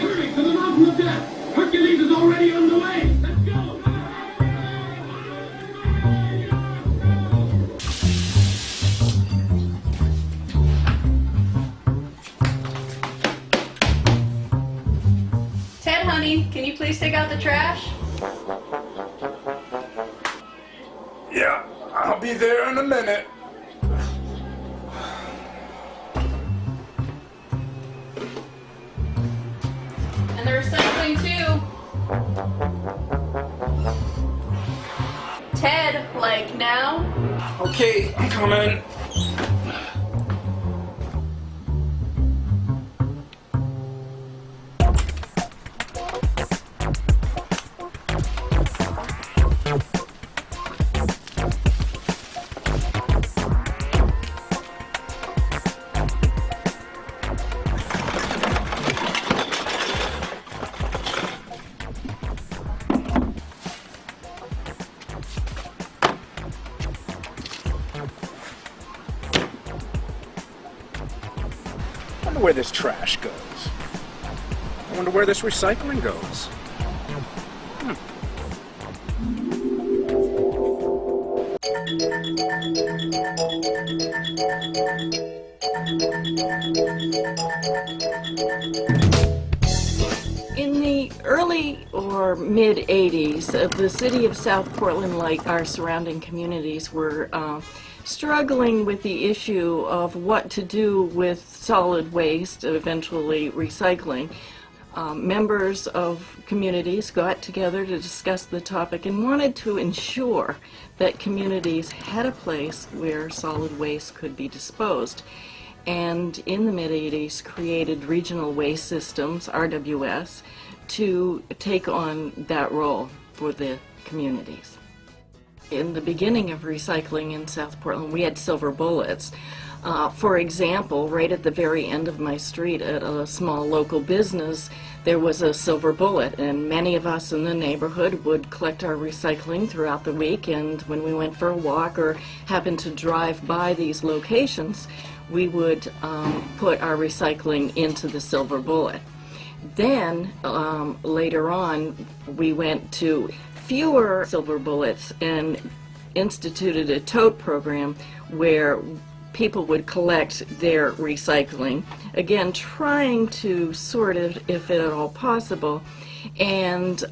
Hurry to the mountain of death! Hercules is already on the way! Let's go! 10, honey, can you please take out the trash? Yeah, I'll be there in a minute. And the recycling too. Ted, like now? Okay, I'm coming. I wonder where this trash goes. I wonder where this recycling goes. In the early or mid-'80s, the city of South Portland, like our surrounding communities, were struggling with the issue of what to do with solid waste, eventually recycling. Members of communities got together to discuss the topic and wanted to ensure that communities had a place where solid waste could be disposed. And in the mid-'80s created Regional Waste Systems, RWS, to take on that role for the communities. In the beginning of recycling in South Portland, we had silver bullets. For example, right at the very end of my street at a small local business, there was a silver bullet, and many of us in the neighborhood would collect our recycling throughout the week, and when we went for a walk or happened to drive by these locations, we would put our recycling into the silver bullet. Then, later on, we went to fewer silver bullets and instituted a tote program where people would collect their recycling, again trying to sort it if at all possible, and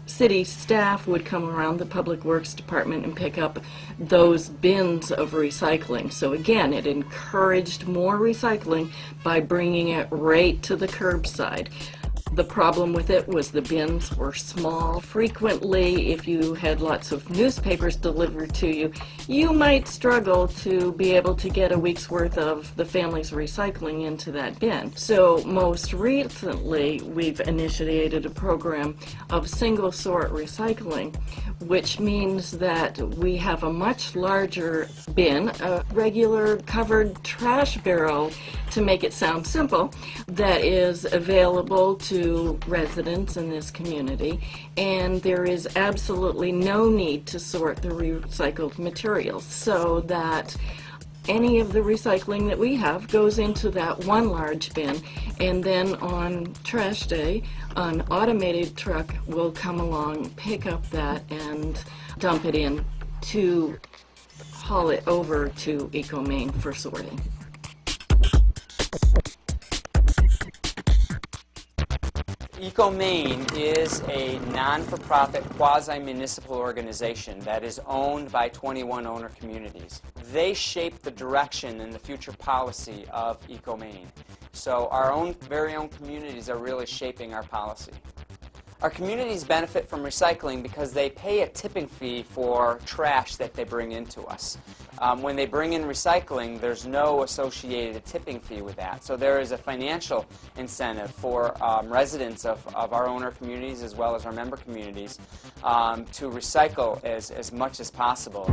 city staff would come around the Public Works Department and pick up those bins of recycling. So again, it encouraged more recycling by bringing it right to the curbside. The problem with it was the bins were small. Frequently, if you had lots of newspapers delivered to you, you might struggle to be able to get a week's worth of the family's recycling into that bin. So most recently, we've initiated a program of single sort recycling, which means that we have a much larger bin, a regular covered trash barrel, to make it sound simple, that is available to residents in this community, and there is absolutely no need to sort the recycled materials, so that any of the recycling that we have goes into that one large bin, and then on trash day, an automated truck will come along, pick up that, and dump it in to haul it over to EcoMaine for sorting. EcoMaine is a non-for-profit quasi-municipal organization that is owned by 21 owner communities. They shape the direction and the future policy of EcoMaine. So our very own communities are really shaping our policy. Our communities benefit from recycling because they pay a tipping fee for trash that they bring into us. When they bring in recycling, there's no associated tipping fee with that. So there is a financial incentive for residents of our owner communities as well as our member communities to recycle as much as possible.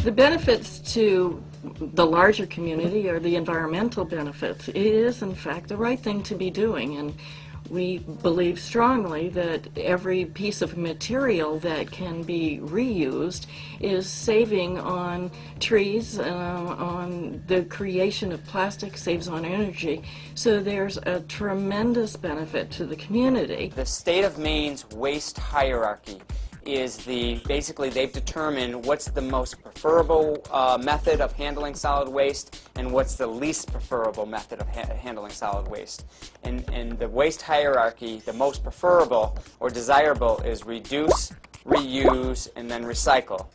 The benefits to the larger community are the environmental benefits. It is, in fact, the right thing to be doing, and we believe strongly that every piece of material that can be reused is saving on trees, on the creation of plastic, saves on energy. So there's a tremendous benefit to the community. The state of Maine's waste hierarchy is basically they've determined what's the most preferable method of handling solid waste and what's the least preferable method of handling solid waste. And the waste hierarchy, the most preferable or desirable is reduce, reuse, and then recycle.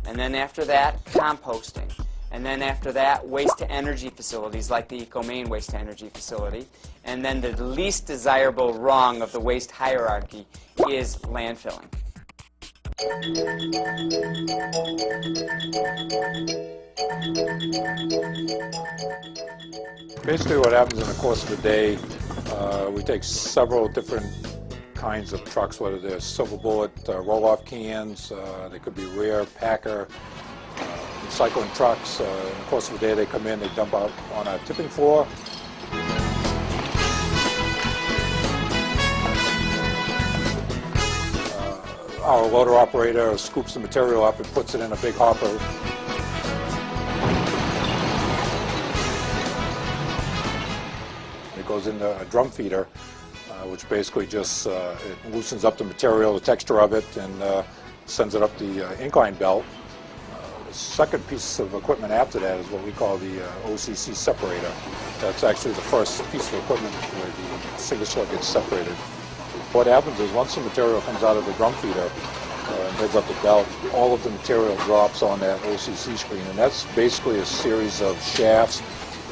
And then after that, composting. And then after that, waste-to-energy facilities like the EcoMaine waste-to-energy facility. And then the least desirable rung of the waste hierarchy is landfilling. Basically what happens in the course of the day, we take several different kinds of trucks, whether they're silver bullet roll-off cans, they could be rear, packer, recycling trucks. In the course of the day they come in, they dump out on a tipping floor. Our loader operator scoops the material up and puts it in a big hopper. It goes into a drum feeder, which basically just it loosens up the material, the texture of it, and sends it up the incline belt. The second piece of equipment after that is what we call the OCC separator. That's actually the first piece of equipment where the single slug gets separated. What happens is once the material comes out of the drum feeder and heads up the belt, all of the material drops on that OCC screen, and that's basically a series of shafts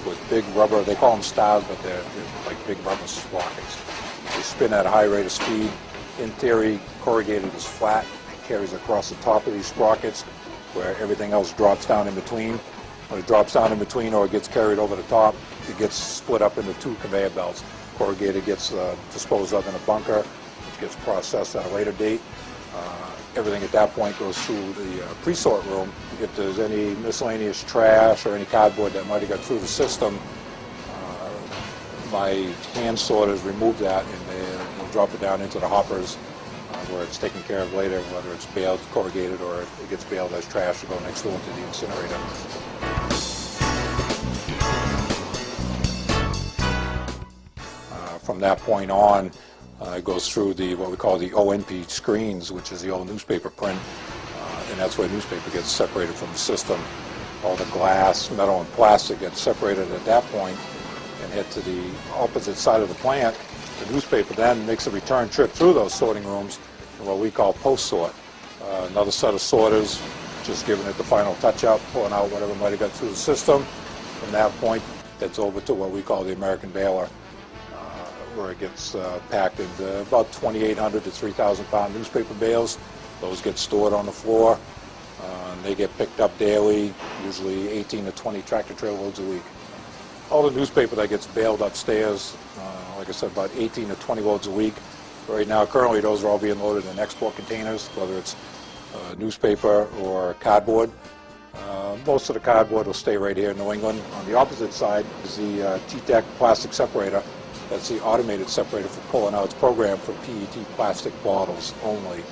with big rubber, they call them stars, but they're like big rubber sprockets. They spin at a high rate of speed. In theory, corrugated is flat. It carries across the top of these sprockets where everything else drops down in between. When it drops down in between or it gets carried over the top, it gets split up into two conveyor belts. Corrugated gets disposed of in a bunker, which gets processed at a later date. Everything at that point goes through the pre-sort room. If there's any miscellaneous trash or any cardboard that might have got through the system, my hand sorters remove that and they'll drop it down into the hoppers where it's taken care of later, whether it's baled, corrugated, or it gets baled as trash to go next door to the incinerator. From that point on, it goes through what we call the ONP screens, which is the old newspaper print, and that's where newspaper gets separated from the system. All the glass, metal, and plastic gets separated at that point and head to the opposite side of the plant. The newspaper then makes a return trip through those sorting rooms in what we call post-sort. Another set of sorters, just giving it the final touch-up, pulling out whatever might have got through the system. From that point, that's over to what we call the American baler, where it gets packed into about 2,800 to 3,000 pound newspaper bales. Those get stored on the floor. And they get picked up daily, usually 18 to 20 tractor trailer loads a week. All the newspaper that gets baled upstairs, like I said, about 18 to 20 loads a week. Right now, currently, those are all being loaded in export containers, whether it's newspaper or cardboard. Most of the cardboard will stay right here in New England. On the opposite side is the T-Tech plastic separator. That's the automated separator for pulling out. It's programmed for PET plastic bottles only.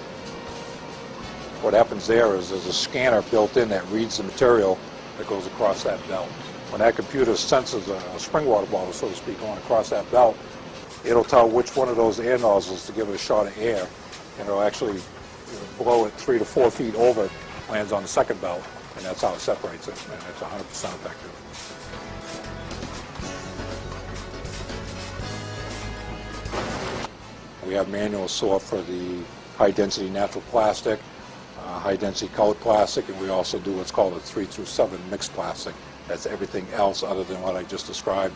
What happens there is there's a scanner built in that reads the material that goes across that belt. When that computer senses a spring water bottle, so to speak, going across that belt, it'll tell which one of those air nozzles to give it a shot of air, and it'll actually blow it 3 to 4 feet over, it lands on the second belt, and that's how it separates it, and it's 100% effective. We have manual sort for the high-density natural plastic, high-density colored plastic, and we also do what's called a 3 through 7 mixed plastic. That's everything else other than what I just described.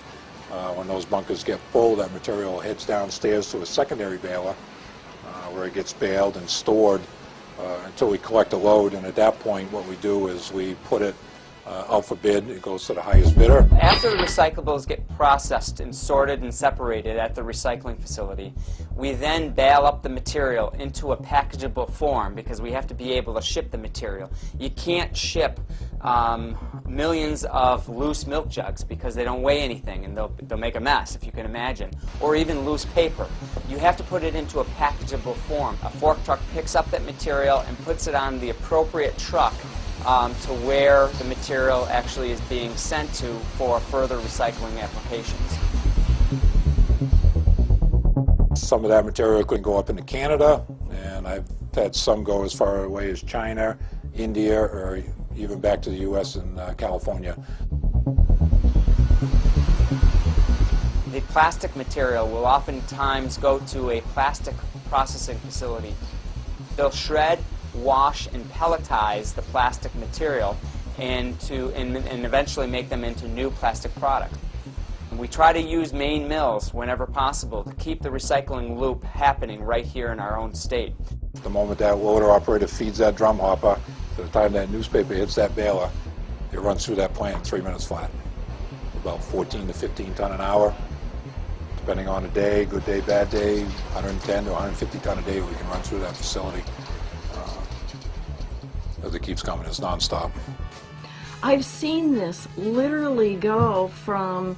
When those bunkers get full, that material heads downstairs to a secondary baler where it gets baled and stored until we collect a load, and at that point what we do is we put it out for bid. It goes to the highest bidder. After the recyclables get processed and sorted and separated at the recycling facility, we then bale up the material into a packageable form because we have to be able to ship the material. You can't ship millions of loose milk jugs because they don't weigh anything and they'll make a mess, if you can imagine, or even loose paper. You have to put it into a packageable form. A fork truck picks up that material and puts it on the appropriate truck to where the material actually is being sent to for further recycling applications. Some of that material could go up into Canada, and I've had some go as far away as China, India, or even back to the U.S. and California. The plastic material will oftentimes go to a plastic processing facility. They'll shred, wash, and pelletize the plastic material and eventually make them into new plastic product. We try to use Maine mills whenever possible to keep the recycling loop happening right here in our own state. The moment that loader operator feeds that drum hopper, to the time that newspaper hits that baler, it runs through that plant in 3 minutes flat. About 14 to 15 ton an hour, depending on the day, good day, bad day, 110 to 150 ton a day we can run through that facility. As it keeps coming, it's nonstop. I've seen this literally go from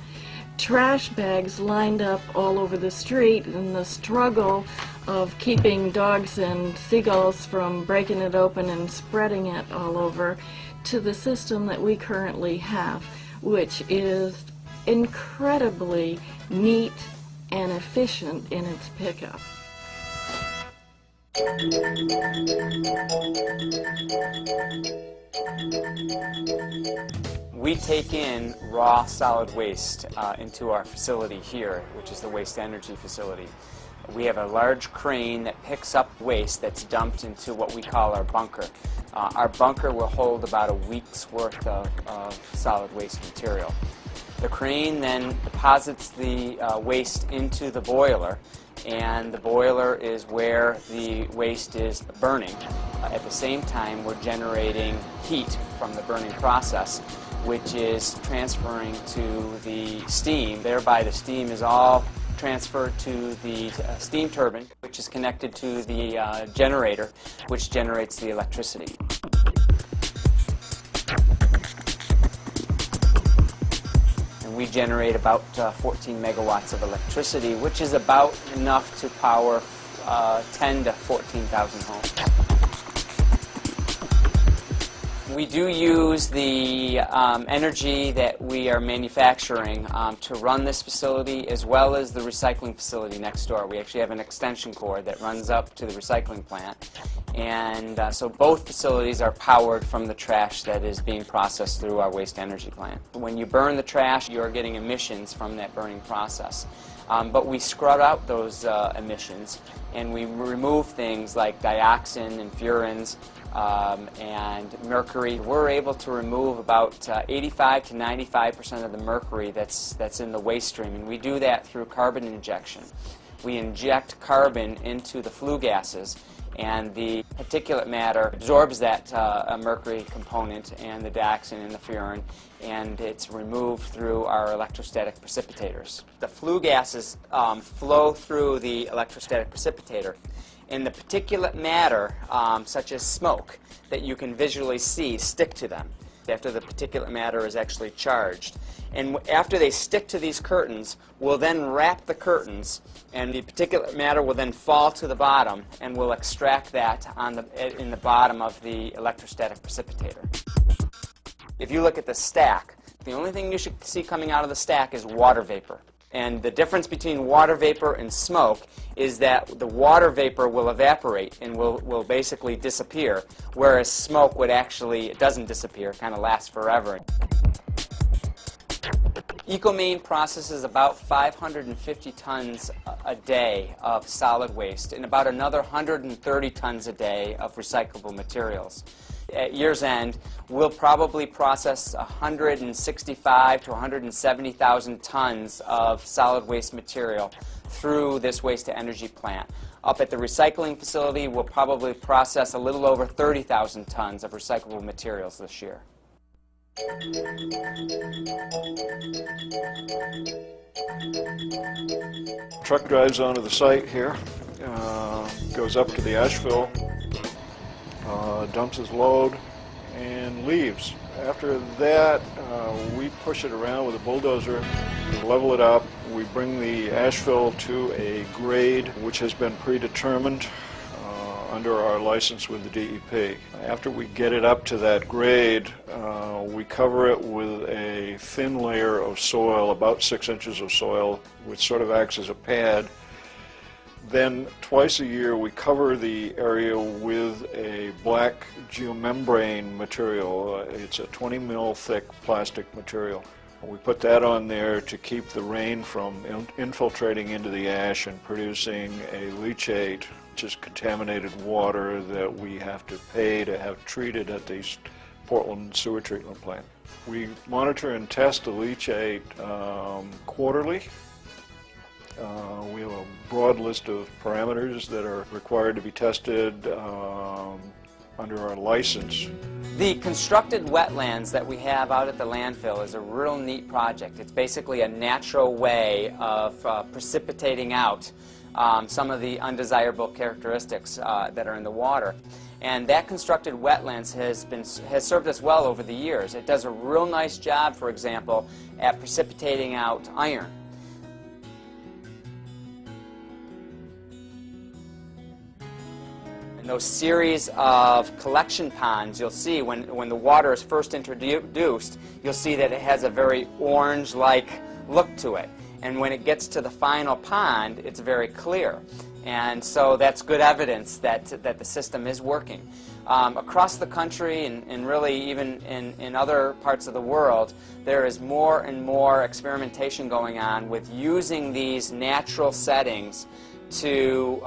trash bags lined up all over the street and the struggle of keeping dogs and seagulls from breaking it open and spreading it all over to the system that we currently have, which is incredibly neat and efficient in its pickup. We take in raw solid waste into our facility here, which is the waste energy facility. We have a large crane that picks up waste that's dumped into what we call our bunker. Our bunker will hold about a week's worth of solid waste material. The crane then deposits the waste into the boiler, and the boiler is where the waste is burning. At the same time, we're generating heat from the burning process, which is transferring to the steam. Thereby, the steam is all transferred to the steam turbine, which is connected to the generator, which generates the electricity. We generate about 14 megawatts of electricity, which is about enough to power 10 to 14,000 homes. We do use the energy that we are manufacturing to run this facility, as well as the recycling facility next door. We actually have an extension cord that runs up to the recycling plant. And so both facilities are powered from the trash that is being processed through our waste energy plant. When you burn the trash, you're getting emissions from that burning process. But we scrub out those emissions, and we remove things like dioxin and furans and mercury. We're able to remove about 85 to 95% of the mercury that's in the waste stream, and we do that through carbon injection. We inject carbon into the flue gases, and the particulate matter absorbs that mercury component and the dioxin and the furan, and it's removed through our electrostatic precipitators. The flue gases flow through the electrostatic precipitator, and the particulate matter, such as smoke, that you can visually see, stick to them after the particulate matter is actually charged. And after they stick to these curtains, we'll then wrap the curtains, and the particulate matter will then fall to the bottom, and we'll extract that in the bottom of the electrostatic precipitator. If you look at the stack, the only thing you should see coming out of the stack is water vapor. And the difference between water vapor and smoke is that the water vapor will evaporate and will basically disappear, whereas smoke would actually, it doesn't disappear, kind of lasts forever. EcoMaine processes about 550 tons a day of solid waste and about another 130 tons a day of recyclable materials. At year's end, we'll probably process 165 to 170,000 tons of solid waste material through this waste-to-energy plant. Up at the recycling facility, we'll probably process a little over 30,000 tons of recyclable materials this year. Truck drives onto the site here, goes up to the ash fill, dumps his load, and leaves. After that, we push it around with a bulldozer, level it up. We bring the ash fill to a grade which has been predetermined under our license with the DEP. After we get it up to that grade, we cover it with a thin layer of soil, about 6 inches of soil, which sort of acts as a pad. Then twice a year we cover the area with a black geomembrane material. It's a 20 mil thick plastic material. We put that on there to keep the rain from infiltrating into the ash and producing a leachate, which is contaminated water that we have to pay to have treated at the Portland sewer treatment plant. We monitor and test the leachate quarterly. We have a broad list of parameters that are required to be tested under our license. The constructed wetlands that we have out at the landfill is a real neat project. It's basically a natural way of precipitating out some of the undesirable characteristics that are in the water. And that constructed wetlands has served us well over the years. It does a real nice job, for example, at precipitating out iron. Those series of collection ponds, you'll see when the water is first introduced, you'll see that it has a very orange-like look to it. And when it gets to the final pond, it's very clear. And so that's good evidence that the system is working. Across the country and really even in other parts of the world, there is more and more experimentation going on with using these natural settings to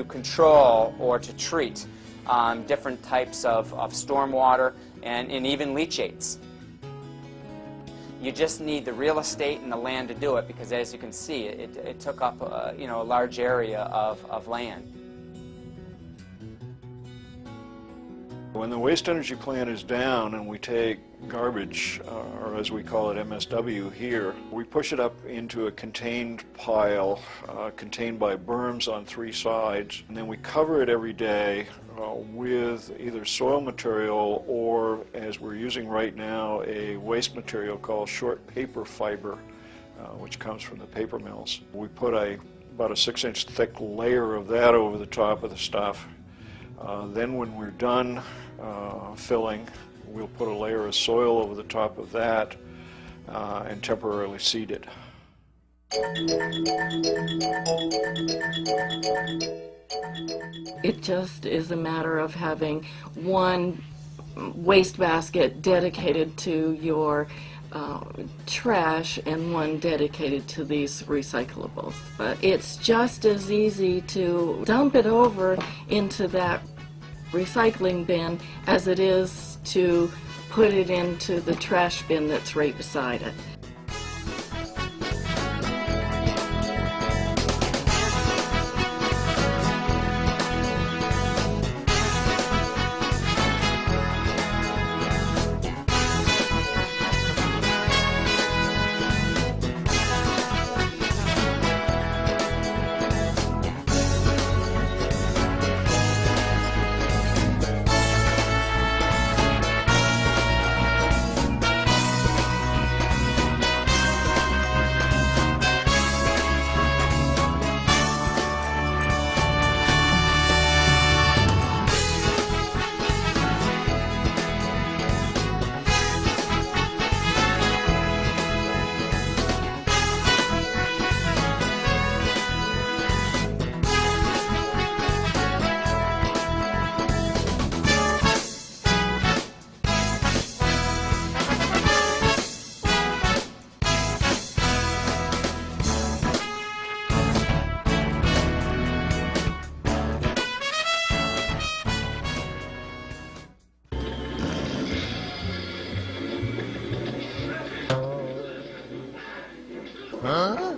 control or to treat different types of stormwater and even leachates. You just need the real estate and the land to do it because, as you can see, it took up a large area of land. When the waste energy plant is down and we take garbage, or as we call it MSW here, we push it up into a contained pile contained by berms on 3 sides, and then we cover it every day with either soil material or, as we're using right now, a waste material called short paper fiber, which comes from the paper mills. We put about a 6-inch thick layer of that over the top of the stuff. Then when we're done filling, we'll put a layer of soil over the top of that and temporarily seed it. It just is a matter of having one waste basket dedicated to your trash and one dedicated to these recyclables. But it's just as easy to dump it over into that recycling bin as it is to put it into the trash bin that's right beside it. Huh?